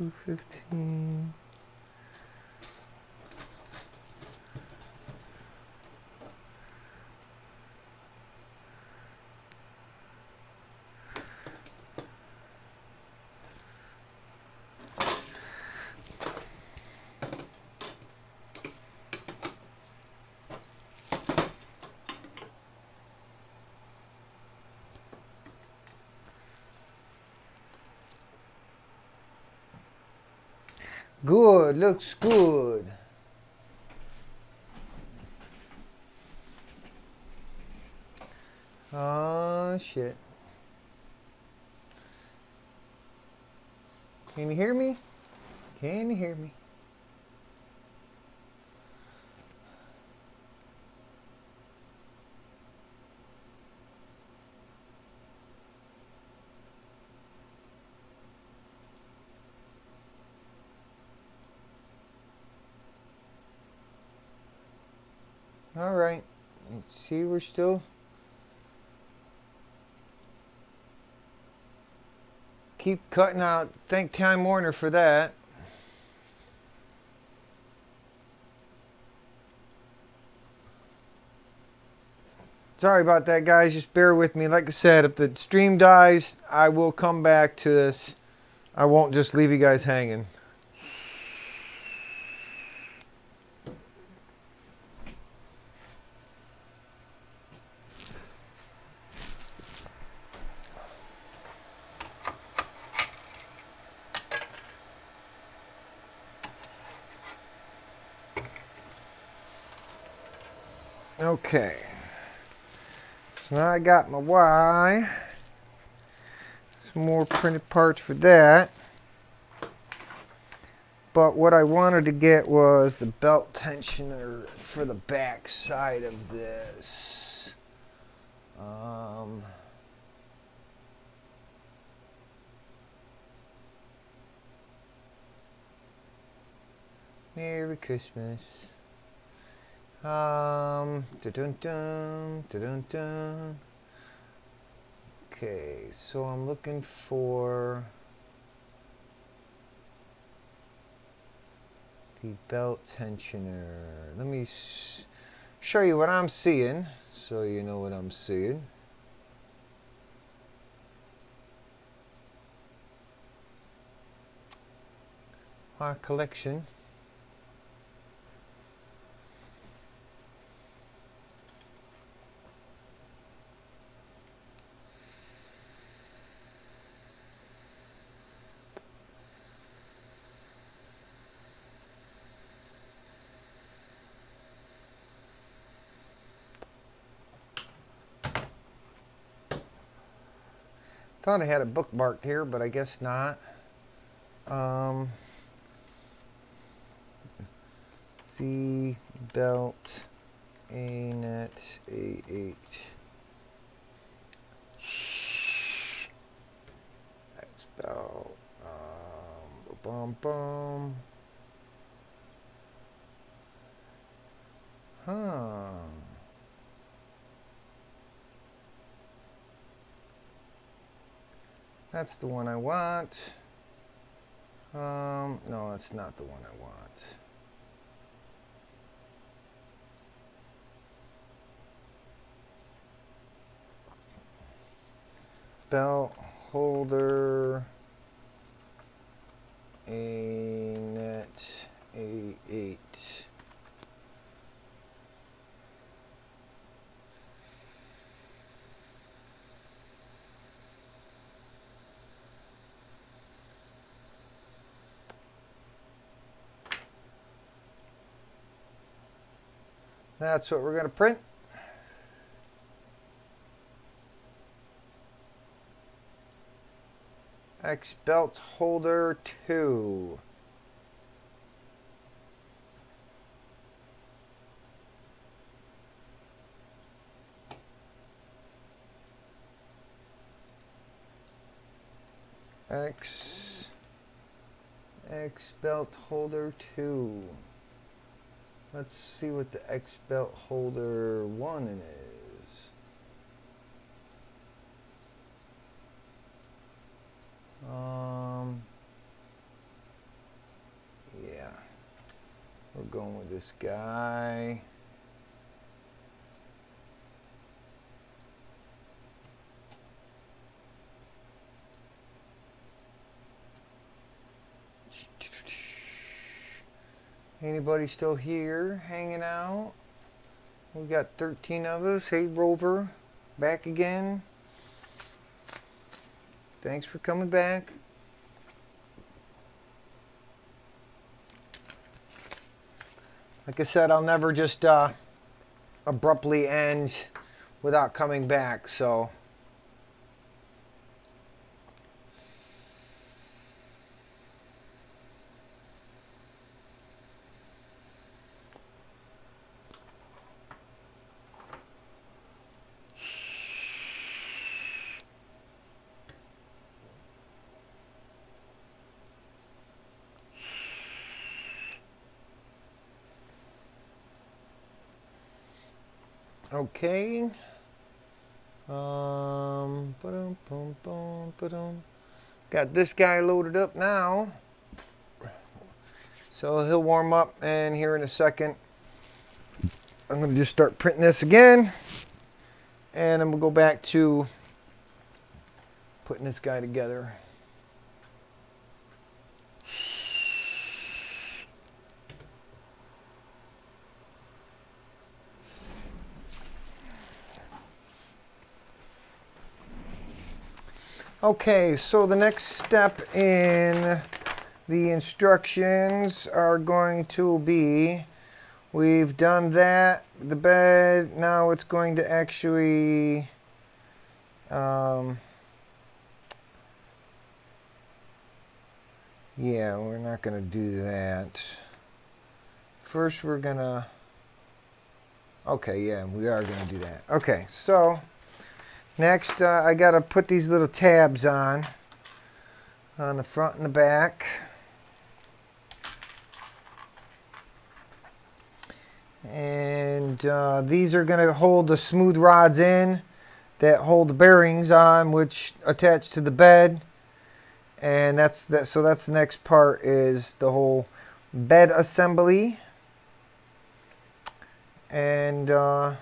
215. Good, looks good. Oh shit. Can you hear me? Can you hear me? All right. Let's see, we're still keep cutting out. Thank Time Warner for that. Sorry about that, guys. Just bear with me. Like I said, if the stream dies, I will come back to this. I won't just leave you guys hanging. Okay. So now I got my Y. Some more printed parts for that. But what I wanted to get was the belt tensioner for the back side of this. Merry Christmas. Dun-dun-dun, dun-dun-dun. Okay, so I'm looking for the belt tensioner. Let me show you what I'm seeing so you know what I'm seeing. Our collection. Thought I had a bookmarked here, but I guess not. The belt Anet A8. That's belt. Bum bum. Huh. That's the one I want. No, that's not the one I want. Belt holder Anet A8. That's what we're going to print. X belt holder 2. X belt holder 2. Let's see what the X belt holder 1 is. this guy. Anybody still here hanging out? We got 13 of us. Hey, Rover, back again. Thanks for coming back. Like I said, I'll never just abruptly end without coming back, so. Okay. Got this guy loaded up now. So he'll warm up, and here in a second, I'm going to just start printing this again. And I'm going to go back to putting this guy together. Okay, so the next step in the instructions are going to be, we've done that, the bed, now it's going to actually, yeah, we're not going to do that. First we're going to, okay, yeah, we are going to do that. Okay, so next, I got to put these little tabs on the front and the back. And these are going to hold the smooth rods in that hold the bearings on, which attach to the bed. And so that's the next part, is the whole bed assembly. And let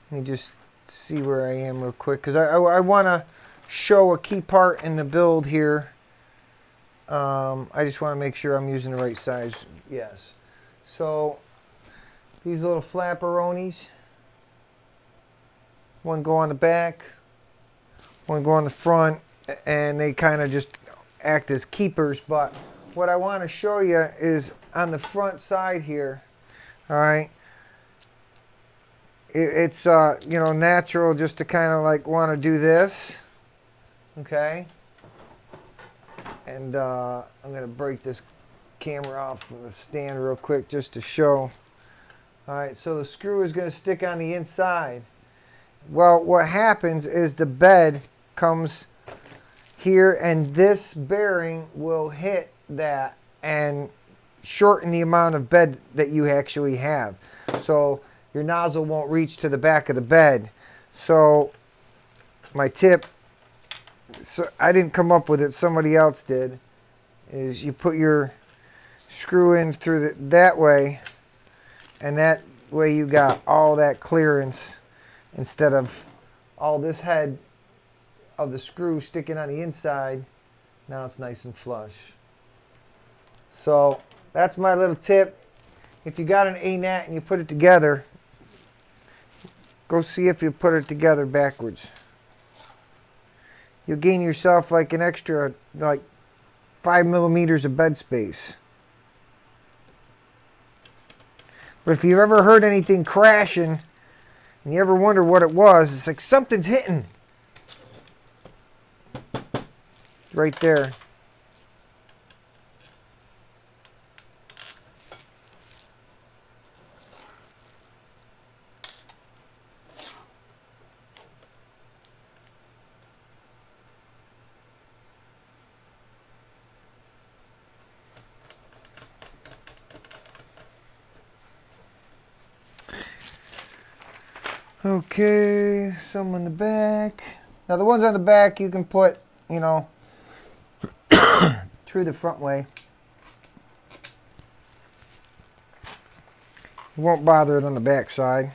me just see where I am real quick, because I want to show a key part in the build here. I just want to make sure I'm using the right size. Yes. So these little flapperonis, one go on the back, one go on the front, and they kind of just act as keepers. But what I want to show you is on the front side here. All right. It's you know, natural just to kind of like want to do this, okay? And I'm going to break this camera off from the stand real quick just to show. All right, so the screw is going to stick on the inside. Well, what happens is the bed comes here, and this bearing will hit that and shorten the amount of bed that you actually have. So your nozzle won't reach to the back of the bed. So my tip, so I didn't come up with it, somebody else did, is you put your screw in through that way, and that way you got all that clearance instead of all this head of the screw sticking on the inside. Now it's nice and flush. So that's my little tip. If you got an A8 and you put it together, go see if you put it together backwards. You'll gain yourself like an extra, like 5 millimeters of bed space. But if you've ever heard anything crashing and you ever wonder what it was, it's like something's hitting. Right there. Okay, some on the back. Now the ones on the back you can put, you know, through the front way. Won't bother it on the back side.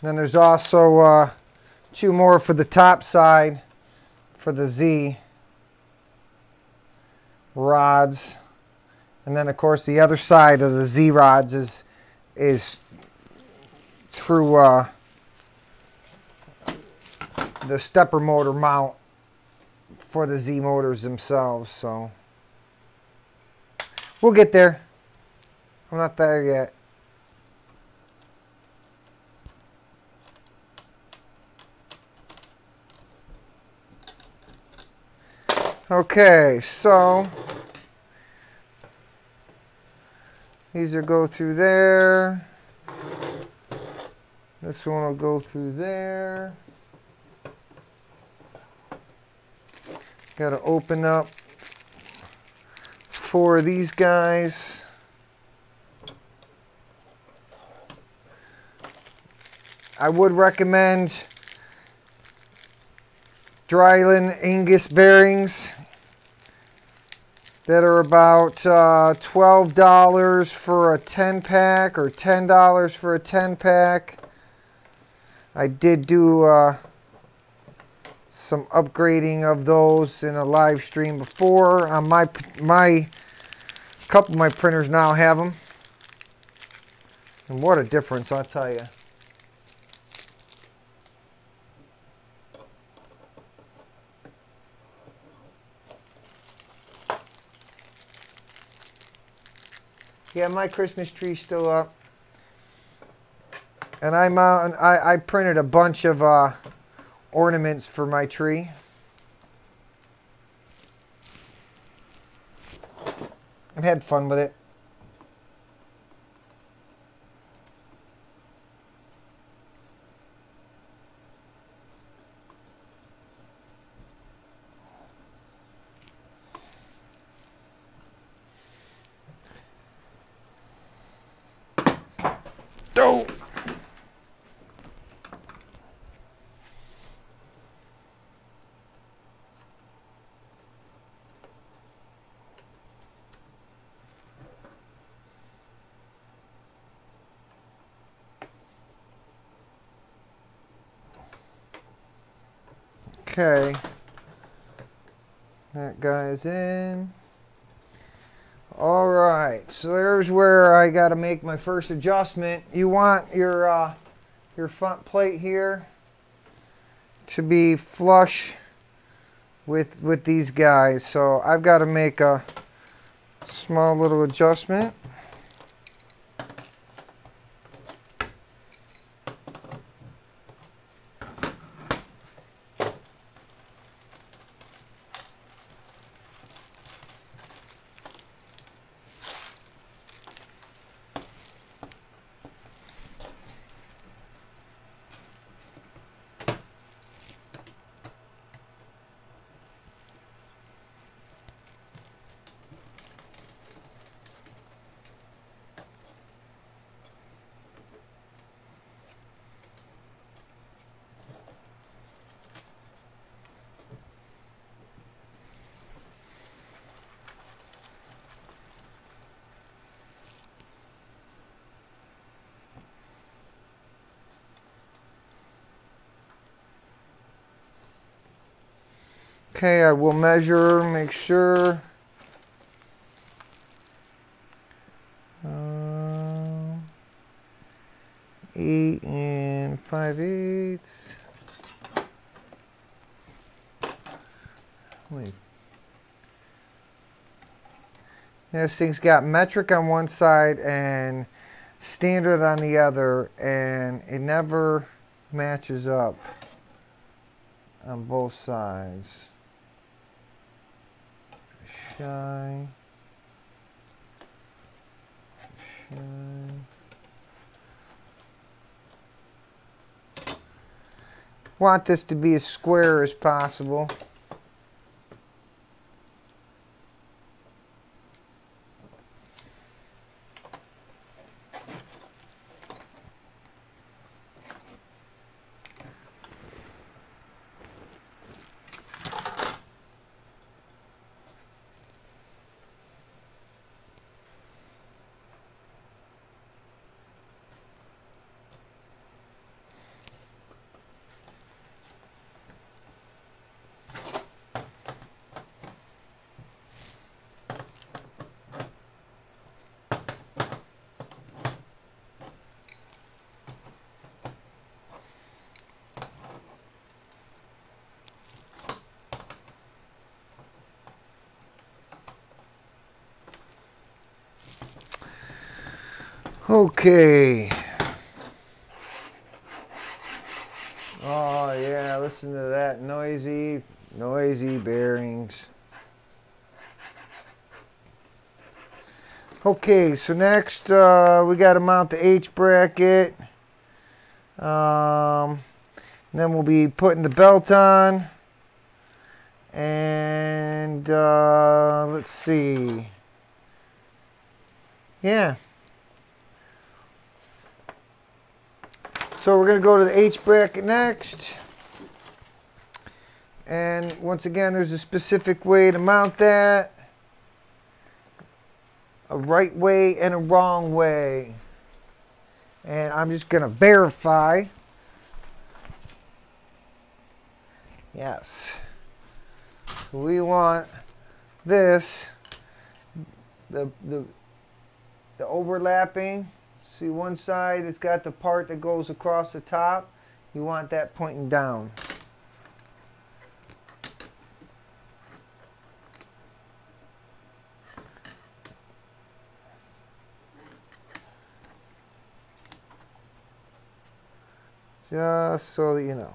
Then there's also 2 more for the top side for the Z rods. And then of course the other side of the Z rods is through the stepper motor mount for the Z motors themselves. So we'll get there. I'm not there yet. Okay, so these will go through there. This one will go through there. Got to open up 4 of these guys. I would recommend Dryland Angus bearings that are about $12 for a 10 pack or $10 for a 10 pack. I did do some upgrading of those in a live stream before. On my couple of my printers now have them, and what a difference, I'll tell you. Yeah, my Christmas tree's still up. And I printed a bunch of ornaments for my tree. I've had fun with it. Oh. Okay, that guy's in. All right, so there's where I got to make my first adjustment. You want your front plate here to be flush with these guys. So I've got to make a small little adjustment. Okay, I will measure, make sure. 8 5/8. Wait. This thing's got metric on one side and standard on the other, and it never matches up on both sides. Shy. want this to be as square as possible. Okay. Oh yeah, listen to that noisy bearings. Okay, so next we got to mount the H bracket. Then we'll be putting the belt on. And let's see. Yeah. So we're going to go to the H bracket next. And once again, there's a specific way to mount that. A right way and a wrong way. And I'm just going to verify. Yes. We want this, the overlapping. See one side, it's got the part that goes across the top. You want that pointing down. Just so that you know.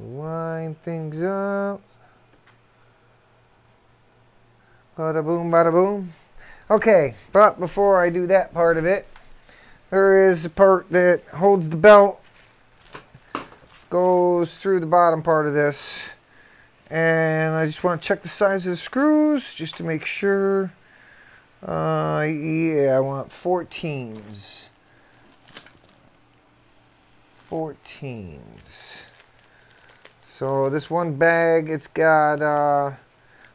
Line things up. Bada boom, bada boom. Okay, but before I do that part of it, there is a part that holds the belt, goes through the bottom part of this, and I just want to check the size of the screws just to make sure. Yeah, I want 14s. 14s. So this one bag, it's got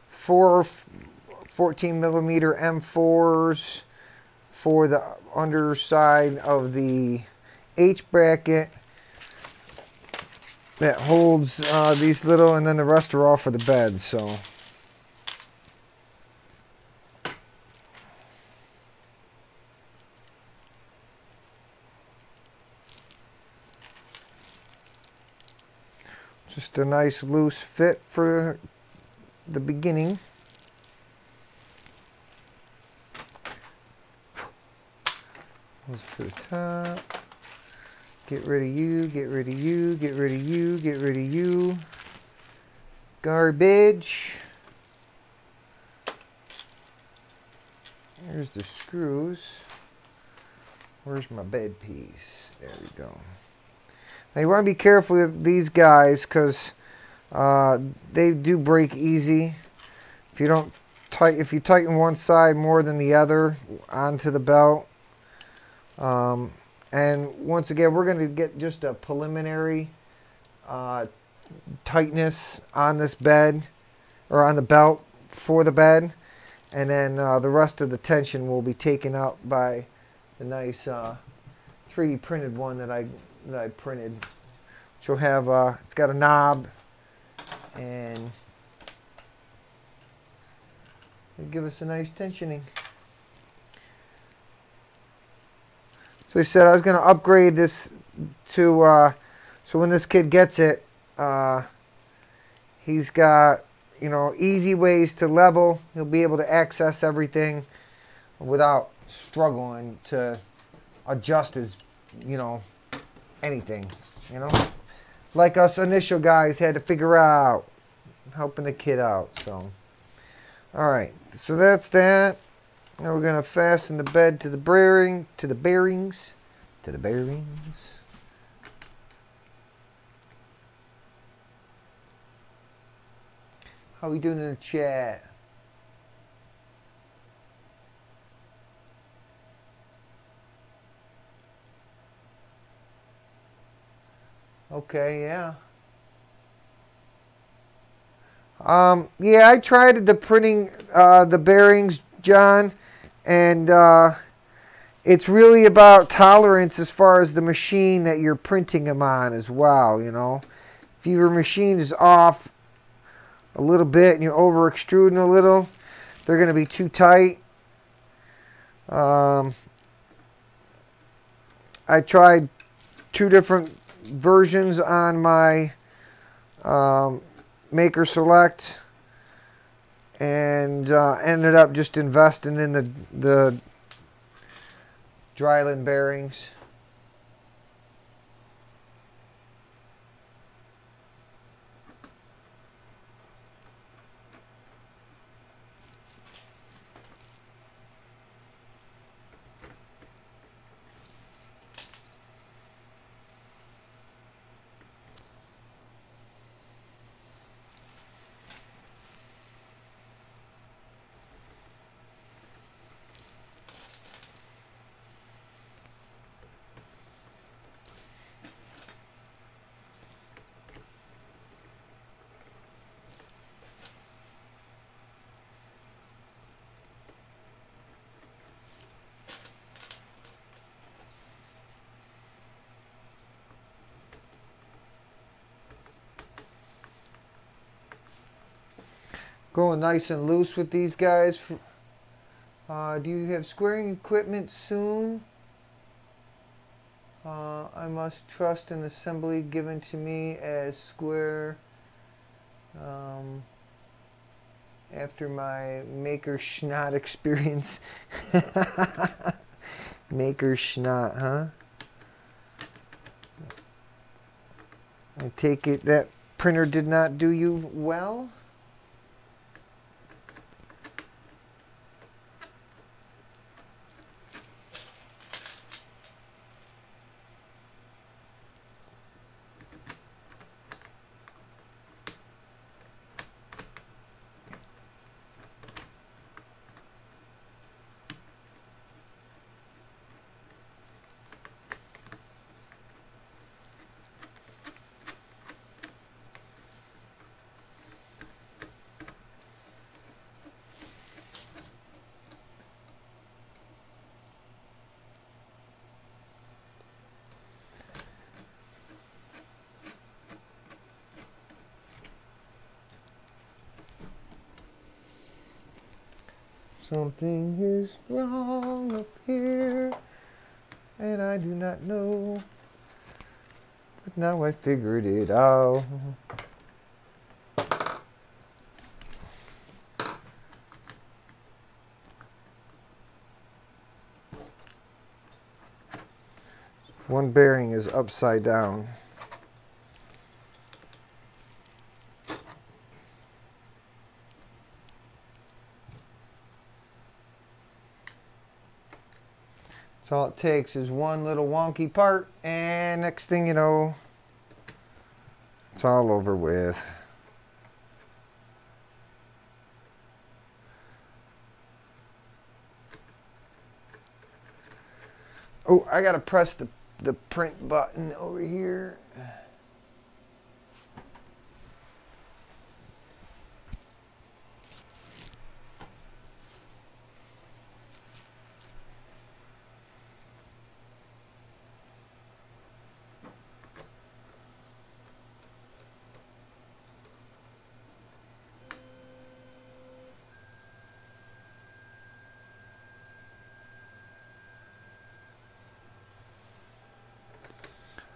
4 14 millimeter M4s for the underside of the H bracket that holds these little, and then the rest are all for the bed. So just a nice loose fit for the beginning. Goes for the top. Get rid of you, get rid of you, get rid of you, get rid of you. Garbage. Here's the screws. Where's my bed piece? There we go. Now you want to be careful with these guys because they do break easy. If you tighten one side more than the other onto the belt. And once again, we're going to get just a preliminary tightness on this bed, or on the belt for the bed, and then the rest of the tension will be taken up by the nice 3D printed one that I printed, which will have it's got a knob, and it'll give us a nice tensioning. So I said I was going to upgrade this to so when this kid gets it, he's got, you know, easy ways to level. He'll be able to access everything without struggling to adjust his, you know, anything, you know, like us initial guys had to figure out, helping the kid out. So Alright, so that's that. Now we're going to fasten the bed to the bearings. How we doing in the chat? Okay, yeah. Yeah, I tried the printing the bearings, John, and it's really about tolerance as far as the machine that you're printing them on as well, you know. If your machine is off a little bit and you're over extruding a little, they're going to be too tight. I tried 2 different versions on my Maker Select, and ended up just investing in the Dryland bearings. Going nice and loose with these guys. Do you have squaring equipment soon? I must trust an assembly given to me as square after my Maker Schnot experience. Maker Schnot, huh? I take it that printer did not do you well? Something is wrong up here, and I do not know, but now I figured it out. One bearing is upside down. So all it takes is one little wonky part, and next thing you know, it's all over with. Oh, I gotta press the print button over here.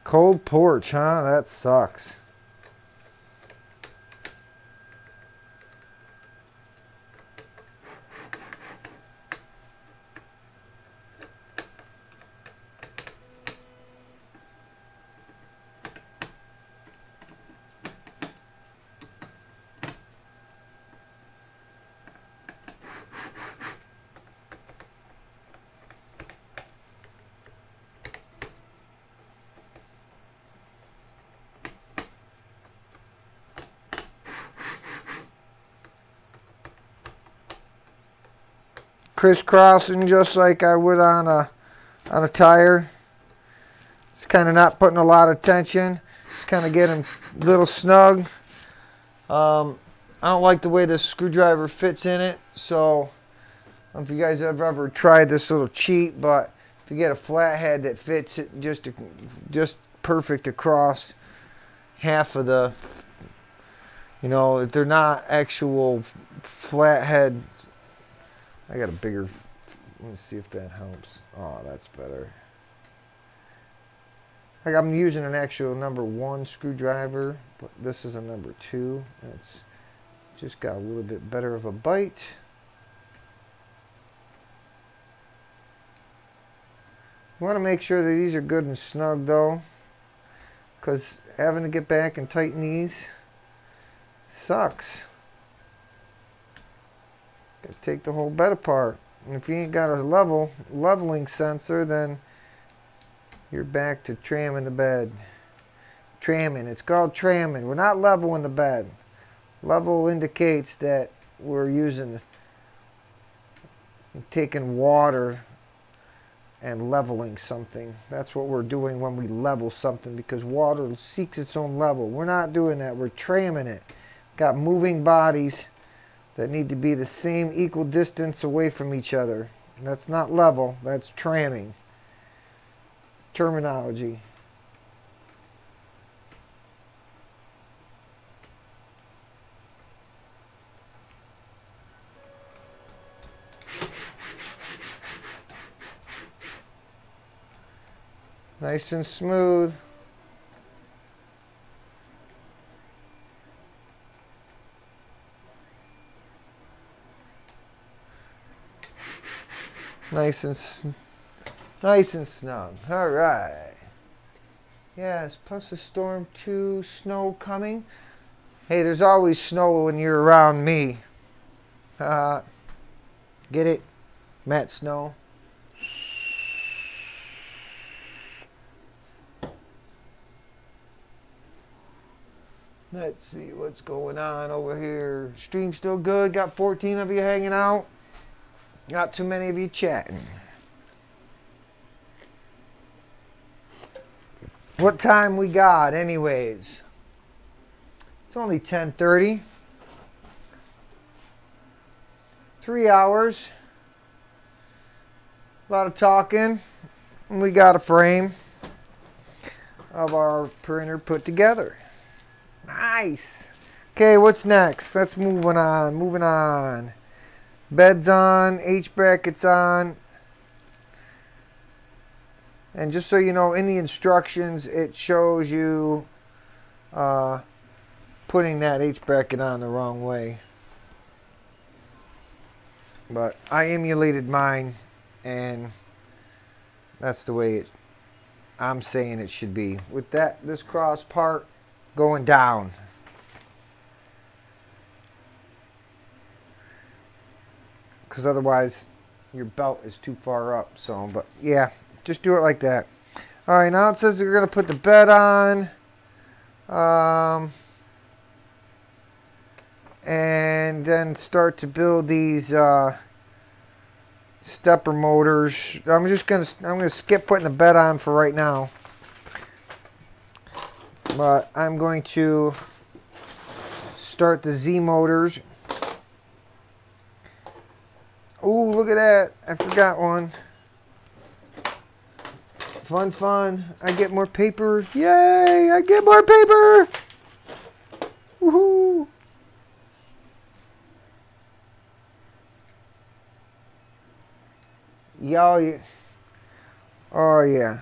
Cold porch, huh? That sucks. crisscrossing just like I would on a tire. It's kind of not putting a lot of tension. It's kind of getting a little snug. I don't like the way this screwdriver fits in it, so I don't know if you guys have ever tried this little cheat, but if you get a flathead that fits it just perfect across half of the, you know, if they're not actual flathead. I got a bigger, let me see if that helps. Oh, that's better. Like I'm using an actual number 1 screwdriver, but this is a number 2. It's just got a little bit better of a bite. You want to make sure that these are good and snug though, because having to get back and tighten these sucks. Got to take the whole bed apart. And if you ain't got a leveling sensor, then you're back to tramming the bed. Tramming. It's called tramming. We're not leveling the bed. Level indicates that we're taking water and leveling something. That's what we're doing when we level something, because water seeks its own level. We're not doing that. We're tramming it. Got moving bodies that need to be the same equal distance away from each other. That's not level. That's tramming. Terminology. Nice and smooth. Nice and snug. All right. Yes, plus a storm 2, snow coming. Hey, there's always snow when you're around me. Get it? Matt Snow. Let's see what's going on over here. Stream still good. Got 14 of you hanging out. Not too many of you chatting. What time we got anyways? It's only 10:30. 3 hours. A lot of talking. And we got a frame of our printer put together. Nice. Okay, what's next? Let's move on. Moving on. Bed's on. H bracket's on. And just so you know, in the instructions, it shows you putting that H bracket on the wrong way. But I emulated mine, and that's the way I'm saying it should be. With this cross part going down. Because otherwise your belt is too far up. So, but yeah, just do it like that. All right, now it says we're going to put the bed on. And then start to build these stepper motors. I'm gonna skip putting the bed on for right now. But I'm going to start the Z motors. Oh, look at that. I forgot one. Fun, fun. I get more paper. Yay, I get more paper. Woohoo. Y'all, oh yeah.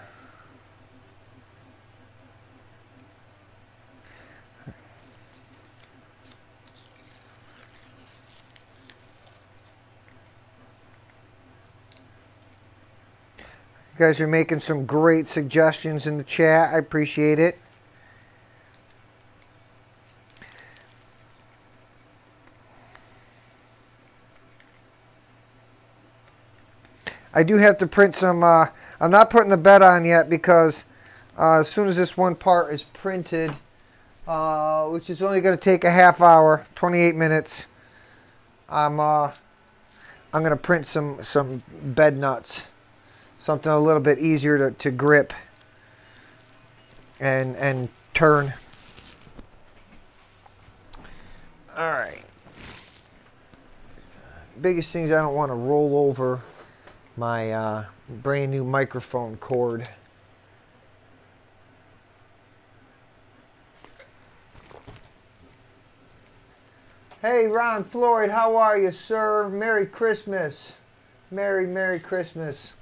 You guys are making some great suggestions in the chat. I appreciate it. I do have to print some, I'm not putting the bed on yet because as soon as this one part is printed, which is only going to take a half hour, 28 minutes, I'm I'm going to print some bed nuts. Something a little bit easier to grip and turn. Alright. Biggest thing is I don't want to roll over my brand new microphone cord. Hey Ron Floyd, how are you, sir? Merry Christmas. Merry Christmas.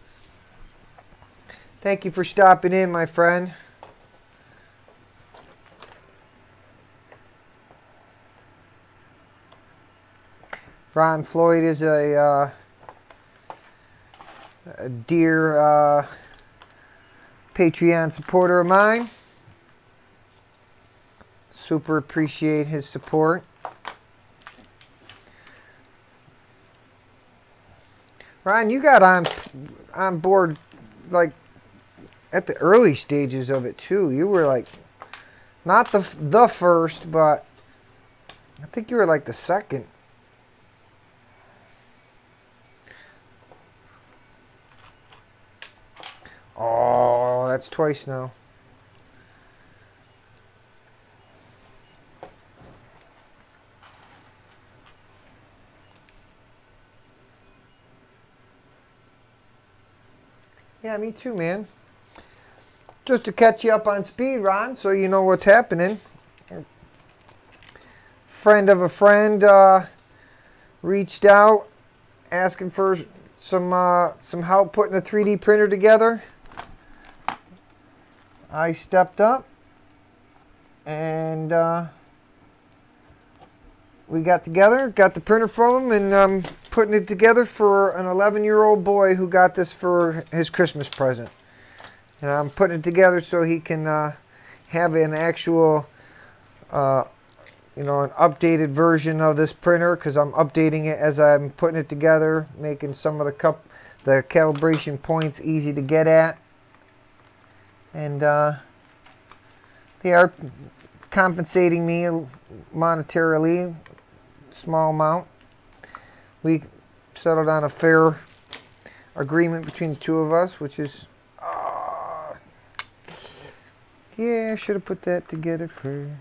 Thank you for stopping in, my friend. Ron Floyd is a dear Patreon supporter of mine. Super appreciate his support. Ryan, you got on board like at the early stages of it too. You were like not the first, but I think you were like the second. Oh, that's twice now. Yeah, me too, man. Just to catch you up on speed, Ron, so you know what's happening. Friend of a friend reached out asking for some help putting a 3D printer together. I stepped up and we got together, got the printer from him, and I'm putting it together for an 11-year-old boy who got this for his Christmas present. And I'm putting it together so he can have an actual, an updated version of this printer, because I'm updating it as I'm putting it together, making some of the calibration points easy to get at. And they are compensating me monetarily, small amount. We settled on a fair agreement between the two of us, which is, yeah, I should have put that together first.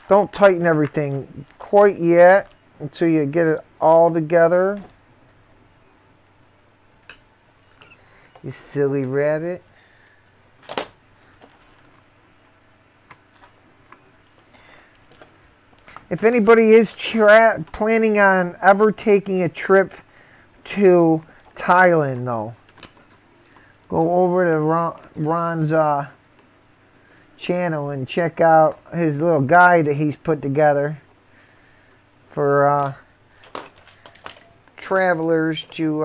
Don't tighten everything quite yet until you get it all together. You silly rabbit. If anybody is planning on ever taking a trip to Thailand, though, go over to Ron's channel and check out his little guide that he's put together for travelers to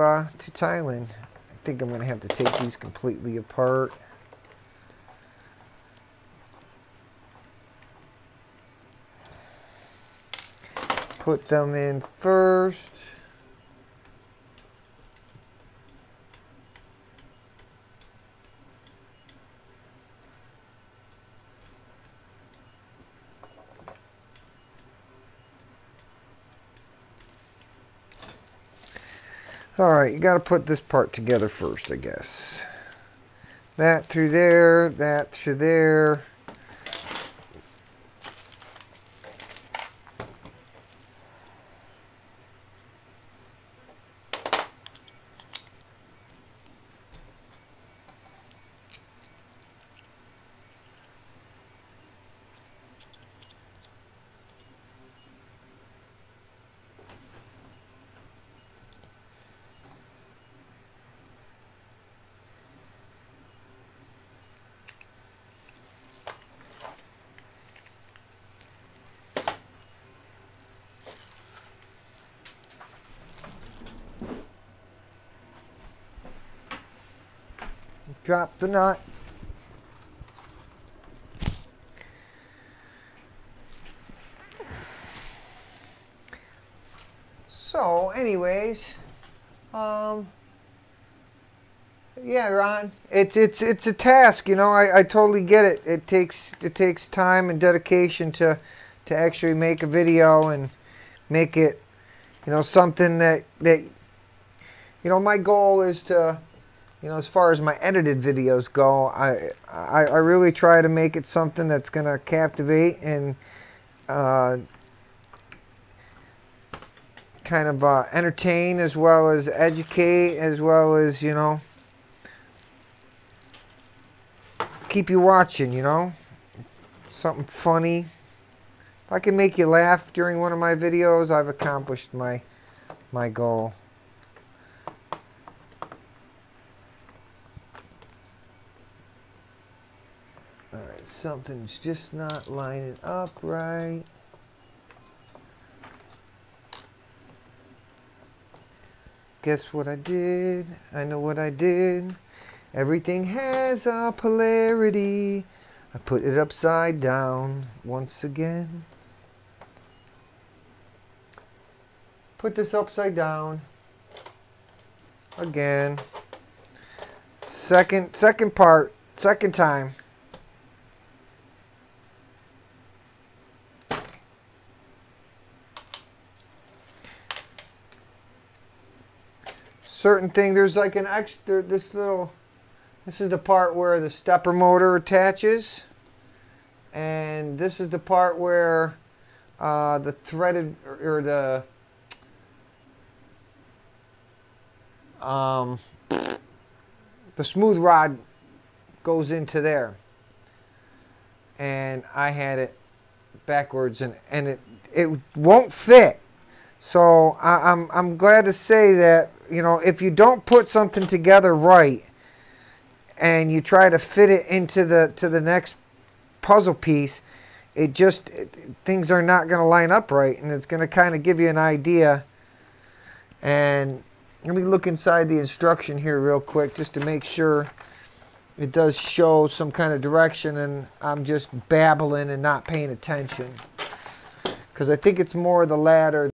Thailand. I think I'm going to have to take these completely apart. Put them in first. Alright, you got to put this part together first, I guess. That through there, that through there. Drop the nut. So, anyways, yeah, Ron, it's a task, you know. I totally get it. It takes time and dedication to actually make a video and make it you know, something that you know, my goal is to, you know, as far as my edited videos go, I really try to make it something that's going to captivate and kind of entertain, as well as educate, as well as, you know, keep you watching, you know. Something funny. If I can make you laugh during one of my videos, I've accomplished my goal. Alright, something's just not lining up right. Guess what I did? I know what I did. Everything has a polarity. I put it upside down once again. Put this upside down again. Second part, second time. Certain thing, there's like an extra, this is the part where the stepper motor attaches, and this is the part where the threaded, or the smooth rod goes into there, and I had it backwards, and it won't fit. So I'm glad to say that, you know, if you don't put something together right and you try to fit it into the next puzzle piece, things are not going to line up right, and it's going to kind of give you an idea. And let me look inside the instruction here real quick just to make sure it does show some kind of direction and I'm just babbling and not paying attention, because I think it's more the latter.